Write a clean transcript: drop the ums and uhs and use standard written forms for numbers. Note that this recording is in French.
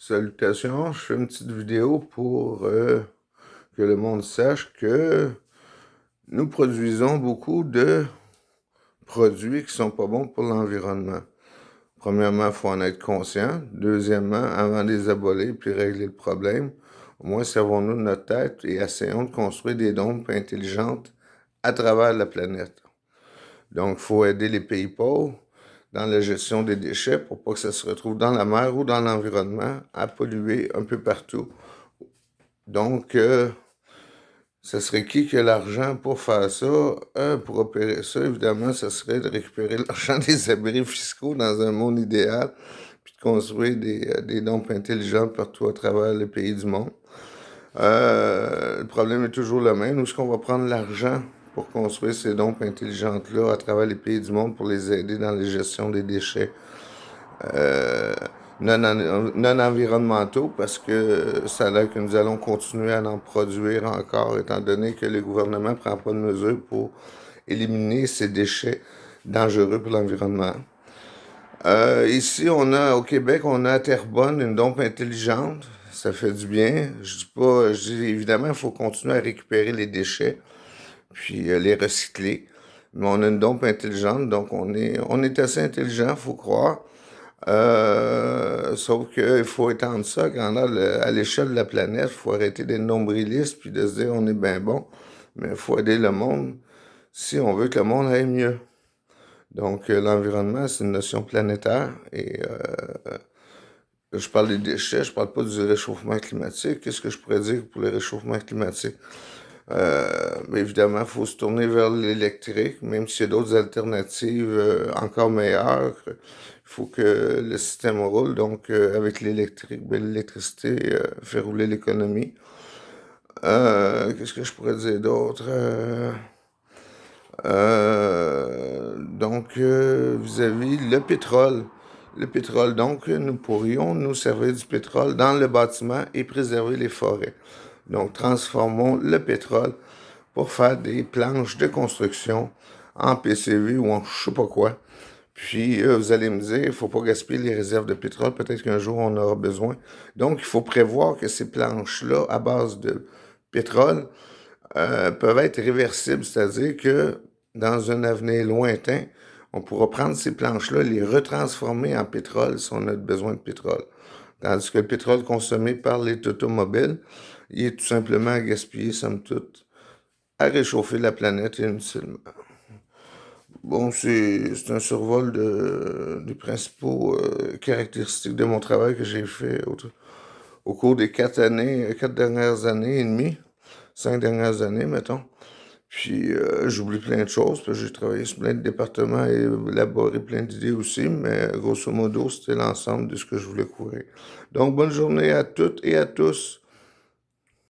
Salutations, je fais une petite vidéo pour que le monde sache que nous produisons beaucoup de produits qui sont pas bons pour l'environnement. Premièrement, il faut en être conscient. Deuxièmement, avant de les abolir puis régler le problème, au moins servons-nous de notre tête et essayons de construire des dompes intelligentes à travers la planète. Donc, il faut aider les pays pauvres dans la gestion des déchets pour pas que ça se retrouve dans la mer ou dans l'environnement à polluer un peu partout. Donc, ça serait qui a l'argent pour faire ça? Pour opérer ça, évidemment, ça serait de récupérer l'argent des abris fiscaux dans un monde idéal, puis de construire des dompes intelligentes partout à travers les pays du monde. Le problème est toujours le même. Où est-ce qu'on va prendre l'argent pour construire ces dompes intelligentes-là à travers les pays du monde pour les aider dans la gestion des déchets? Non environnementaux parce que ça a l'air que nous allons continuer à en produire encore étant donné que le gouvernement ne prend pas de mesures pour éliminer ces déchets dangereux pour l'environnement. Ici, au Québec, on a à Terrebonne une dompe intelligente. Ça fait du bien. Je dis évidemment, il faut continuer à récupérer les déchets puis les recycler. Mais on a une dompe intelligente, donc on est assez intelligent, faut croire. Sauf qu'il faut étendre ça quand à l'échelle de la planète. Il faut arrêter d'être nombriliste puis de se dire on est bien bon. Mais il faut aider le monde si on veut que le monde aille mieux. Donc, l'environnement, c'est une notion planétaire et je parle des déchets, je parle pas du réchauffement climatique. Qu'est-ce que je pourrais dire pour le réchauffement climatique? Mais évidemment, il faut se tourner vers l'électrique, même s'il y a d'autres alternatives encore meilleures. Il faut que le système roule. Donc, avec l'électrique, ben, l'électricité fait rouler l'économie. Qu'est-ce que je pourrais dire d'autre? Donc, vis-à-vis le pétrole. Le pétrole, donc, nous pourrions nous servir du pétrole dans le bâtiment et préserver les forêts. Donc, transformons le pétrole pour faire des planches de construction en PCV ou en je sais pas quoi. Puis, vous allez me dire, il ne faut pas gaspiller les réserves de pétrole, peut-être qu'un jour on aura besoin. Donc, il faut prévoir que ces planches-là, à base de pétrole, peuvent être réversibles, c'est-à-dire que dans un avenir lointain, on pourra prendre ces planches-là et les retransformer en pétrole si on a besoin de pétrole. Tandis que le pétrole consommé par les automobiles, il est tout simplement gaspillé, somme toute, à réchauffer la planète inutilement. Bon, c'est un survol des principaux caractéristiques de mon travail que j'ai fait au cours des 4 dernières années et demie, 5 dernières années, mettons. Puis j'oublie plein de choses, parce que j'ai travaillé sur plein de départements et élaboré plein d'idées aussi, mais grosso modo, c'était l'ensemble de ce que je voulais couvrir. Donc, bonne journée à toutes et à tous.